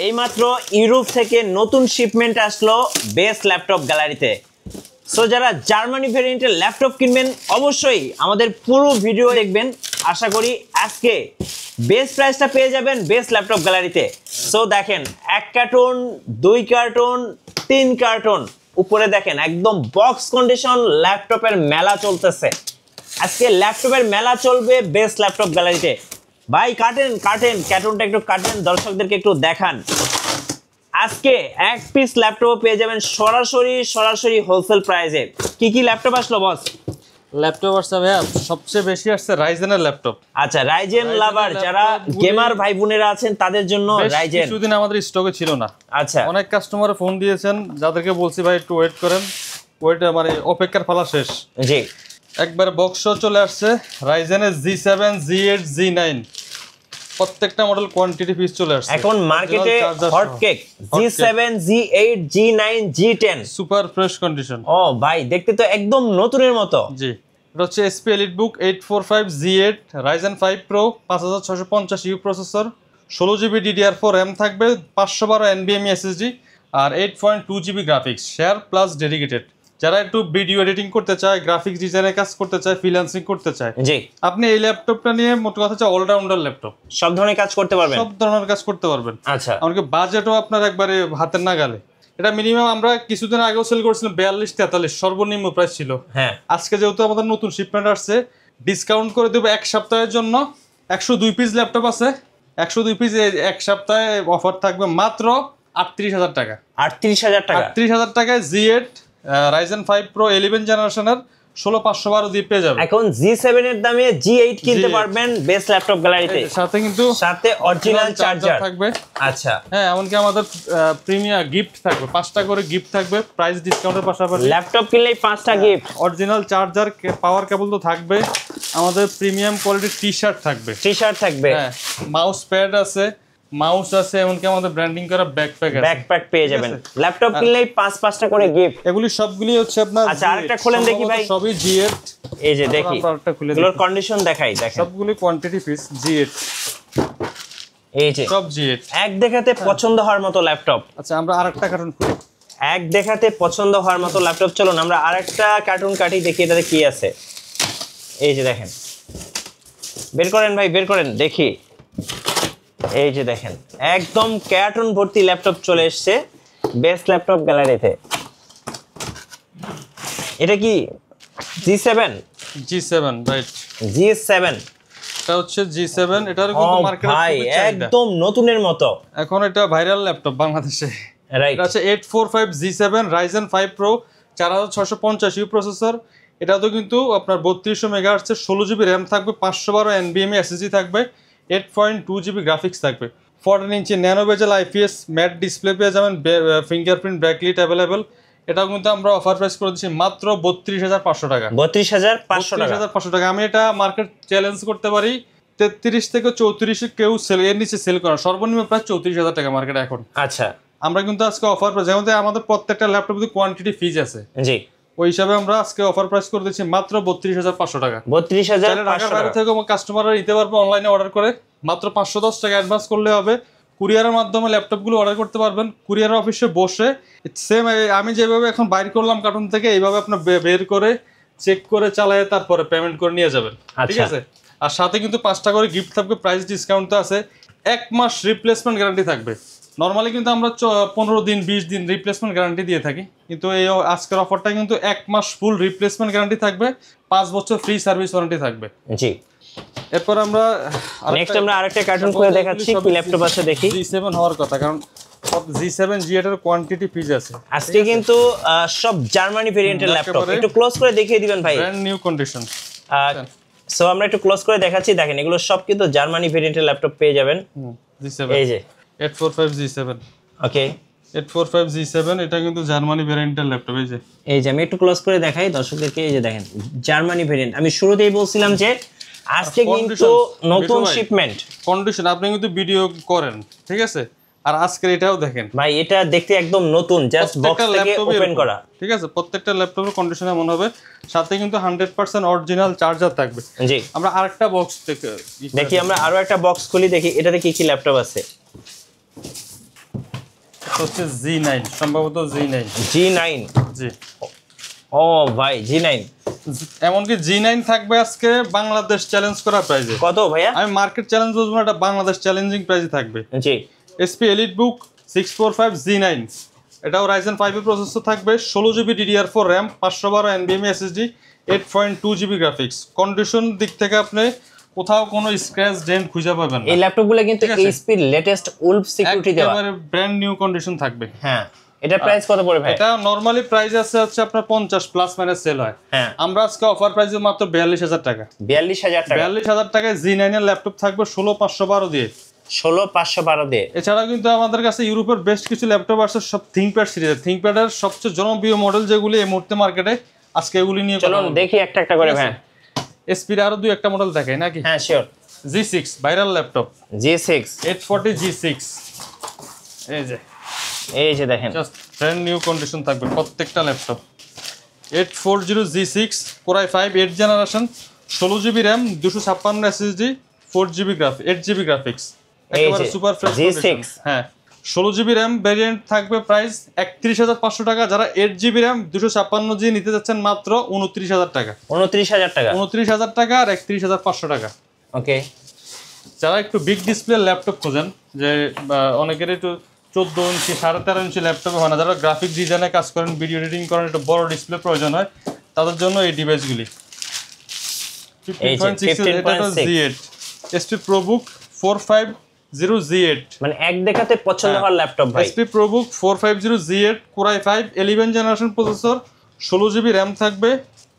এইমাত্র ইউরোপ থেকে নতুন শিপমেন্ট আসলো বেস্ট ল্যাপটপ গ্যালারিতে। সো যারা জার্মানি ভেরিয়েন্টের ল্যাপটপ কিনবেন অবশ্যই আমাদের পুরো ভিডিও দেখবেন। আশা করি আজকে বেস্ট প্রাইসটা পেয়ে যাবেন বেস্ট ল্যাপটপ গ্যালারিতে। সো দেখেন 1 কার্টন 2 কার্টন 3 কার্টন, উপরে দেখেন একদম বক্স কন্ডিশন ল্যাপটপের মেলা চলতেছে। আজকে ল্যাপটপের মেলা চলবে বেস্ট ল্যাপটপ গ্যালারিতে। ভাই কাটেন কার্টনটা একটু কাটেন, দর্শকদেরকে একটু দেখান। আজকে এক পিস ল্যাপটপ পেয়ে যাবেন সরাসরি হোলসেল প্রাইসে। কি ল্যাপটপ আসলো বস? ল্যাপটপ আসছে ভাইয়া, সবচেয়ে বেশি আসছে রাইজেনের ল্যাপটপ। আচ্ছা, রাইজেন লাভার যারা গেমার ভাই বোনেরা আছেন তাদের জন্য রাইজেন কিছুদিন আমাদের স্টকে ছিল না। আচ্ছা, অনেক কাস্টমার ফোন দিয়েছেন, যাদেরকে বলছি ভাই একটু ওয়েট করেন, ওয়েট মানে অপেক্ষার পালা শেষ। জি, একবার বক্স চলে আসছে রাইজেনের G7 G8 G9, প্রত্যেকটা মডেল কোয়ান্টিটি পিস চলে আসছে। এখন মার্কেটে hot cake G7 G8 G9 G10 super fresh condition. ও ভাই, দেখতে তো একদম নতুনের মতো। জি, এটা হচ্ছে SP EliteBook 845 G8 Ryzen 5 Pro 5650U processor, 16GB DDR4 RAM থাকবে, 512 NVMe SSD আর 8.2GB graphics share plus dedicated. যারা একটু ভিডিও এডিটিং করতে চায়, গ্রাফিক্স ডিজাইনের কাজ করতে চায়, ফ্রিল্যান্সিং করতে চায়, জি, আপনি এই ল্যাপটপটা নিয়ে মোট কথা হচ্ছে অলরাউন্ডার ল্যাপটপ। সব ধরনের কাজ করতে পারবেন, সব ধরনের কাজ করতে পারবেন। আচ্ছা, এমনকি বাজেটও আপনার একবারে হাতের নাগালে। এটা মিনিমাম আমরা কিছুদিন আগেও সেল করেছিলাম 42-43 সর্বনিম্ন প্রাইস ছিল। হ্যাঁ, আজকে যেহেতু আমাদের নতুন শিপমেন্ট আসছে, ডিসকাউন্ট করে দেবো এক সপ্তাহের জন্য। 102 পিস ল্যাপটপ আছে, 102 পিস এক সপ্তাহে অফার থাকবে মাত্র 38,000 টাকা। 38,000 টাকা, 38,000 টাকায় G8 Ryzen 5 Pro 11 জেনারেশনের 16512 দিয়ে পেয়ে যাবে। এখন G7 এর দামে G8 কিনতে পারবেন বেস্ট ল্যাপটপ গ্যালারিতে। সাথে কিন্তু সাথে অরিজিনাল চার্জার থাকবে। আচ্ছা, হ্যাঁ, এমনকি আমাদের প্রিমিয়াম গিফট থাকবে, 5টা করে গিফট থাকবে প্রাইস ডিসকাউন্টের পাশাপাশি। ল্যাপটপ কিনলেই 5টা গিফট। অরিজিনাল চার্জার, পাওয়ার কেবল তো থাকবে, আমাদের প্রিমিয়াম কোয়ালিটির টি-শার্ট থাকবে, হ্যাঁ, মাউস প্যাড আছে, মাউস আছে, এমনকি আমাদের ব্র্যান্ডিং করা ব্যাকপ্যাক আছে, ব্যাকপ্যাক পেয়ে যাবেন। ল্যাপটপ কিনলেই 5-5টা করে গিফট। এগুলি সবগুলি হচ্ছে আপনার। আচ্ছা, আরেকটা খুলেন দেখি ভাই। সবই G8। এই যে দেখি, এগুলোর কন্ডিশন দেখাই, দেখেন সবগুলি কোয়ান্টিটি পিস G8। এই যে সব G8 এক দেখাতে পছন্দ হওয়ার মতো ল্যাপটপ। আচ্ছা, আমরা আরেকটা কার্টুন খুলি। এক দেখাতে পছন্দ হওয়ার মতো ল্যাপটপ। চলুন আমরা আরেকটা কার্টুন কাটি, দেখি এটাতে কি আছে। এই যে দেখেন, বের করেন ভাই, বের করেন দেখি। এই যে দেখেন, একদম কার্টুন ভর্তি ল্যাপটপ চলে এসেছে বেস্ট ল্যাপটপ গ্যালারিতে। এটা কি G7? G7 রাইট, G7 এটা হচ্ছে G7। এটার কিন্তু মার্কেটে ভাই একদম নতুনের মতো। এখন এটা ভাইরাল ল্যাপটপ বাংলাদেশে, রাইট। এটা হচ্ছে 845 G7 Ryzen 5 Pro 4650U processor. এটা তো কিন্তু আপনার 3200 মেগাহার্টজ, 16GB RAM থাকবে, 512 NVMe SSD থাকবে, 8.2GB গ্রাফিক্স থাকবে, 14 ইঞ্চি ন্যানো বেজেল IPS ম্যাট ডিসপ্লে পেয়ে যাবেন, ফিঙ্গারপ্রিন্ট ব্যাকলিট অ্যাভেলেবেল। এটাও কিন্তু আমরা অফার প্রাইস করে দিচ্ছি মাত্র 32,500 টাকা। 32,500 টাকা। আমি এটা মার্কেট চ্যালেঞ্জ করতে পারি 33 থেকে 34 কেউ সেল এর নিচে সেল করা, সর্বনিম্ন প্রাইস 34,000 টাকা মার্কেটে এখন। আচ্ছা, আমরা কিন্তু আজকে অফার প্রাইস, যেমন আমাদের প্রত্যেকটা ল্যাপটপে কোয়ান্টিটি ফিজ আছে, জি, ওই হিসাবে আমরা আজকে অফার প্রাইস করে দিচ্ছি মাত্র 32,500 টাকা। 32,500 টাকা থেকে কাস্টমাররা নিতে পারবে অনলাইনে অর্ডার করে, মাত্র 510 টাকা অ্যাডভান্স করলে হবে। কুরিয়ারের মাধ্যমে ল্যাপটপগুলো অর্ডার করতে পারবেন, কুরিয়ার অফিসে বসে সেম আমি যেভাবে এখন বাইর করলাম কার্টুন থেকে, এইভাবে আপনার বের করে চেক করে চালায় তারপরে পেমেন্ট করে নিয়ে যাবেন, ঠিক আছে? আর সাথে কিন্তু 5টা করে গিফট থাকবে, প্রাইস ডিসকাউন্ট তো আছে, 1 মাস রিপ্লেসমেন্ট গ্যারান্টি থাকবে। নর্মালি কিন্তু আমরা 15 দিন 20 দিন রিপ্লেসমেন্ট গ্যারান্টি দিয়ে থাকি, কিন্তু এই আজকের অফারটা কিন্তু 1 মাস ফুল রিপ্লেসমেন্ট গ্যারান্টি থাকবে, 5 বছর ফ্রি সার্ভিস ওয়ারেন্টি থাকবে। জি, এরপর আমরা নেক্সট আমরা আরেকটা কার্টুন খুলে দেখাচ্ছি, কি ল্যাপটপ আছে দেখি। G7 হওয়ার কথা, কারণ G7 G8 এর কোয়ান্টিটি পিস আছে আজকে কিন্তু সব জার্মানি ভেরিয়েন্টের ল্যাপটপ। একটু ক্লোজ করে দেখিয়ে দিবেন ভাই, ব্র্যান্ড নিউ কন্ডিশন। সো আমরা একটু ক্লোজ করে দেখাচ্ছি, দেখেন এগুলো সব কিন্তু জার্মানি ভেরিয়েন্টের ল্যাপটপ পেয়ে যাবেন। G7 এই যে 845 G7, ওকে 845 G7, এটা কিন্তু জার্মানি ভেরিয়েন্টের ল্যাপটপ। এই যে আমি একটু ক্লোজ করে দেখাই দর্শকদেরকে। এই যে দেখেন জার্মানি ভেরিয়েন্ট, আমি শুরুতেই বলছিলাম যে আজকে কিন্তু নতুন শিপমেন্ট কন্ডিশন। আপনি কিন্তু ভিডিও করেন, ঠিক আছে, আর আজকের এটাও দেখেন ভাই, এটা দেখতে একদম নতুন, জাস্ট বক্স থেকে ওপেন করা, ঠিক আছে? প্রত্যেকটা ল্যাপটপের কন্ডিশন এমন হবে, সাথে কিন্তু 100% অরিজিনাল চার্জার থাকবে। জি, আমরা আরেকটা বক্স দেখি, আমরা আরো একটা বক্স খুলি, দেখি এটাতে কি কি ল্যাপটপ আছে। এটা হচ্ছে Z9, সম্ভবত Z9। G9, জি, ও ভাই G9 এমনকি G9 থাকবে আজকে বাংলাদেশ চ্যালেঞ্জ করা প্রাইসে। কত ভাইয়া? আমি মার্কেট চ্যালেঞ্জ বলবো না, এটা বাংলাদেশ চ্যালেঞ্জিং প্রাইসে থাকবে। জি, SP EliteBook 645 Z9, এটাও Ryzen 5 এর প্রসেসর থাকবে, 16GB DDR4 RAM, 512 NVMe SSD, 8.2GB graphics. Condition দিক থেকে আপনি কোথাও কোনো স্ক্র্যাচ ডেন্ট খুঁজে পাবেন না। এই ল্যাপটপগুলো কিন্তু ঠিক আছে? HP লেটেস্ট উলফ সিকিউরিটি দেওয়া। একেবারে ব্র্যান্ড নিউ কন্ডিশন থাকবে। হ্যাঁ, এটা প্রাইস কত পড়বে ভাই? এটা নরমালি প্রাইস আছে হচ্ছে আপনার 50 প্লাস মাইনাস সেল হয়। হ্যাঁ, আমরা আজকে অফার প্রাইসে মাত্র 42000 টাকা। 42000 টাকা। 42000 টাকায় Z9 এর ল্যাপটপ থাকবে 16512 দিয়ে। 16512 দিয়ে। এছাড়া কিন্তু আমাদের কাছে ইউরোপের বেস্ট কিছু ল্যাপটপ আছে, সব থিংকপ্যাড সিরিজের। থিংকপ্যাডের সবচেয়ে জনপ্রিয় মডেল যেগুলি এই মুহূর্তে মার্কেটে, আজকে এগুলি নিয়ে চলুন দেখি একটা একটা করে ভাই। এসপির আরো দুই একটা মডেল দেখাই নাকি? হ্যাঁ sure. G6 viral laptop, G6 840 G6, এই যে দেখেন, জাস্ট ব্র্যান্ড নিউ কন্ডিশন থাকবে প্রত্যেকটা laptop. 840 G6 Core i5 8 generation, 16GB RAM, 256 SSD, 8GB graphics, একেবারে সুপার ফ্রেশ G6। হ্যাঁ, 16GB RAM ভেরিয়েন্ট থাকবে প্রাইস 31500 টাকা। যারা 8GB RAM 256G নিতে যাচ্ছেন মাত্র 29000 টাকা। 29000 টাকা। 29000 টাকা আর 31500 টাকা। ওকে। যারা একটু বিগ ডিসপ্লে ল্যাপটপ খোঁজেন, যে অনেকের একটু 14 ইঞ্চি 13.5 ইঞ্চি ল্যাপটপে হয় না, যারা গ্রাফিক ডিজাইনে কাজ করেন, ভিডিও এডিটিং করেন, একটু বড় ডিসপ্লে প্রয়োজন হয়, তাদের জন্য এই ডিভাইসগুলি। 15.6 এটা তো Z8 SP ProBook 450 Z8, মানে এক দেখাতে পছন্দ হওয়ার ল্যাপটপ ভাই। SP ProBook 450 Z8 Core i5 11 generation processor, 16GB RAM থাকবে,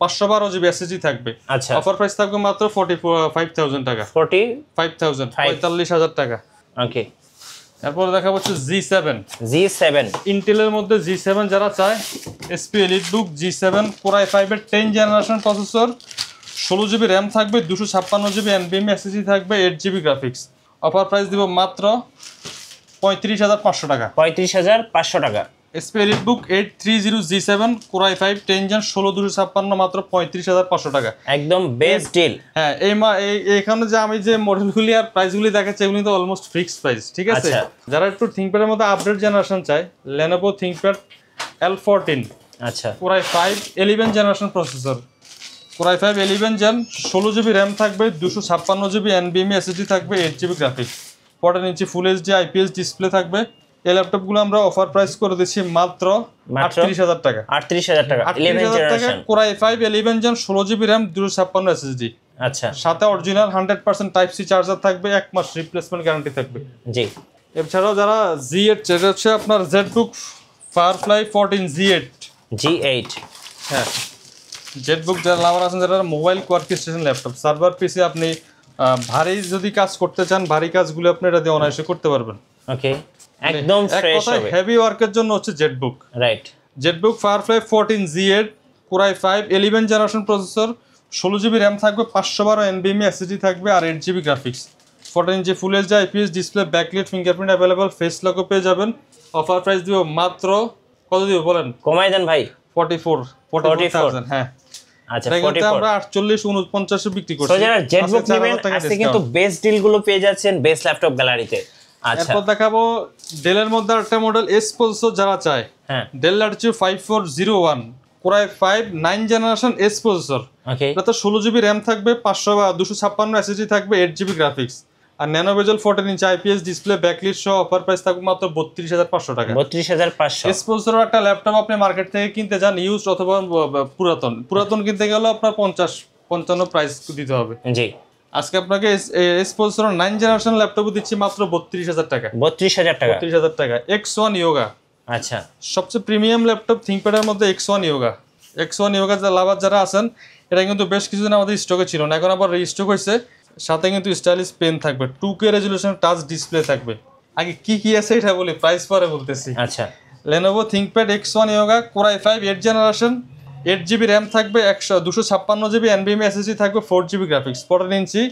512GB SSD থাকবে। আচ্ছা, অফার প্রাইস থাকবে মাত্র 45000 টাকা। 45000 টাকা। ওকে। এরপর দেখা হচ্ছে G7 ইন্টেলের মধ্যে G7 যারা চায়, SP EliteBook G7 Core i5 এর 10 জেনারেশন প্রসেসর, 16GB RAM থাকবে, 256GB NVMe SSD থাকবে, 8GB গ্রাফিক্স। অফার প্রাইস দিব মাত্র 35500 টাকা। 35500 টাকা। SP EliteBook 830 G7 Core i5 10 gen 16256 মাত্র 35500 টাকা। একদম বেস্ট ডিল। হ্যাঁ, এইখানে যে আমি যে মডেলগুলি আর প্রাইসগুলি দেখাচ্ছি, এগুলি তো অলমোস্ট ফিক্সড প্রাইস, ঠিক আছে? যারা একটু থিংকপ্যাডের মধ্যে আপডেট জেনারেশন চায়, Lenovo ThinkPad L14, আচ্ছা, Core i5 11 generation processor, Core i5 11 gen, 16GB RAM থাকবে, 256GB NVMe SSD থাকবে, 8GB graphics, 14 inch full HD IPS display থাকবে। এই ল্যাপটপগুলো আমরা অফার প্রাইস করে দিচ্ছি মাত্র 38000 টাকা। 38000 টাকা। 11 generation Core i5 11 gen, 16GB RAM, 256 SSD। আচ্ছা, সাথে অরিজিনাল 100% টাইপ সি চার্জার থাকবে, 1 মাস রিপ্লেসমেন্ট গ্যারান্টি থাকবে। জি। এছাড়াও যারা Z8, যেটা হচ্ছে আপনার ZBook Firefly 14 G8, হ্যাঁ, ZBook যারা লাভার আছেন, যারা মোবাইল ওয়ার্কস্টেশন ল্যাপটপ, সার্ভার পিসি, আপনি ভারী যদি কাজ করতে চান, ভারী কাজগুলো আপনি এটা দিয়ে অনায়াসে করতে পারবেন। ওকে, একদম ফ্রেশ হবে। হেভি ওয়ার্কের জন্য হচ্ছে ZBook। Right. ZBook Firefly 14 Z8 Core i5 11 generation processor, 16GB RAM থাকবে, 512 NVMe SSD থাকবে, আর 8GB graphics, 14 inch full HD IPS display, backlight, fingerprint available, face লকও পেয়ে যাবেন। অফার প্রাইস দিব মাত্র কত দিব বলেন? কমাই দেন ভাই। 44,000। হ্যাঁ, আচ্ছা, এটা কিন্তু আমরা 48 49 বিক্রি করছি। সো যারা ZBook নেবেন আজকে কিন্তু বেস্ট ডিল গুলো পেয়ে যাচ্ছেন বেস্ট ল্যাপটপ গ্যালারিতে। আচ্ছা, এরপর দেখাবো ডেলের মধ্যে একটা মডেল S প্রসেসর যারা চায়, হ্যাঁ, Dell Latitude 5401 Core i5 9 generation S processor. Okay. এটাতে 16GB RAM থাকবে, 256 SSD থাকবে, 8GB গ্রাফিক্স, আর nano bezel 14 inch IPS display, backlight সহ অফার প্রাইস থাকবে মাত্র 32500 টাকা। 32500। S প্রসেসরের একটা ল্যাপটপ আপনি মার্কেট থেকে কিনতে যান, ইউজ অথবা পুরাতন কিনতে গেলে আপনার 50-55 প্রাইস দিতে হবে। জি। আজকে আপনাকে S প্রসেসর 9 জেনারেশন ল্যাপটপ দিচ্ছি মাত্র 32000 টাকা। 32000 টাকা। 32000 টাকা। X1 Yoga, আচ্ছা, সবচেয়ে প্রিমিয়াম ল্যাপটপ থিংকপ্যাডের মধ্যে X1 Yoga লাভার যারা আছেন, এটা কিন্তু বেশ কিছুদিন আমাদের স্টকে ছিল না, এখন আবার রিস্টক হয়েছে। সাথে কিন্তু স্টাইলিশ পেন থাকবে, 2K রেজুলেশন টাচ ডিসপ্লে থাকবে। আগে কি আছে এটা বলি, প্রাইস পরে বলতেছি। আচ্ছা, Lenovo ThinkPad X1 Yoga Core i5 8 generation, 8GB RAM থাকবে, 256GB NVMe SSD থাকবে, 4GB graphics, 14 inch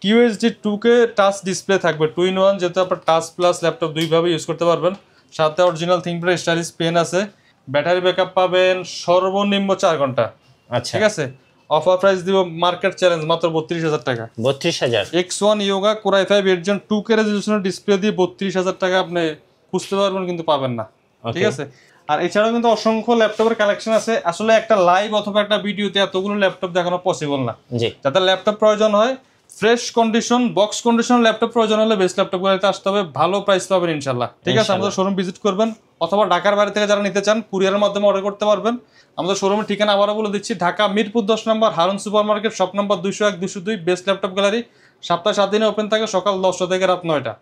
QHD 2K touch display থাকবে, 2-in-1, যেহেতু আপনার টাচ প্লাস ল্যাপটপ দুইভাবে ইউজ করতে পারবেন। সাথে অরিজিনাল থিংকপ্যাড স্টাইলিশ পেন আছে, ব্যাটারি ব্যাকআপ পাবেন সর্বনিম্ন 4 ঘন্টা। আচ্ছা, ঠিক আছে। অফার প্রাইস দিব মার্কেট চ্যালেঞ্জ মাত্র 32000 টাকা। 32000। X1 Yoga Core i5 8 gen 2K রেজুলেশনের ডিসপ্লে দিয়ে 32000 টাকা আপনি খুঁজতে পারবেন, কিন্তু পাবেন না। ঠিক আছে। আর এছাড়াও কিন্তু অসংখ্য ল্যাপটপের কালেকশন আছে। আসলে একটা লাইভ অথবা একটা ভিডিওতে এতগুলো ল্যাপটপ দেখানো পসিবল না। জি, যাদের ল্যাপটপ প্রয়োজন হয়, fresh condition box condition laptop প্রয়োজন হলে বেস্ট ল্যাপটপ গুলোতে আসতে হবে, ভালো প্রাইস পাবেন ইনশাল্লাহ। ঠিক আছে, আমাদের শোরুম ভিজিট করবেন, অথবা ঢাকার বাইরে থেকে যারা নিতে চান কুরিয়ারের মাধ্যমে অর্ডার করতে পারবেন। আমাদের শোরুমের ঠিকানা আবারও বলে দিচ্ছি, ঢাকা মিরপুর 10 নম্বর হারুন সুপার মার্কেট, শপ নম্বর 201 202, বেস্ট ল্যাপটপ গ্যালারি। সপ্তাহে 7 দিনে ওপেন থাকে, সকাল 10টা থেকে রাত 9টা।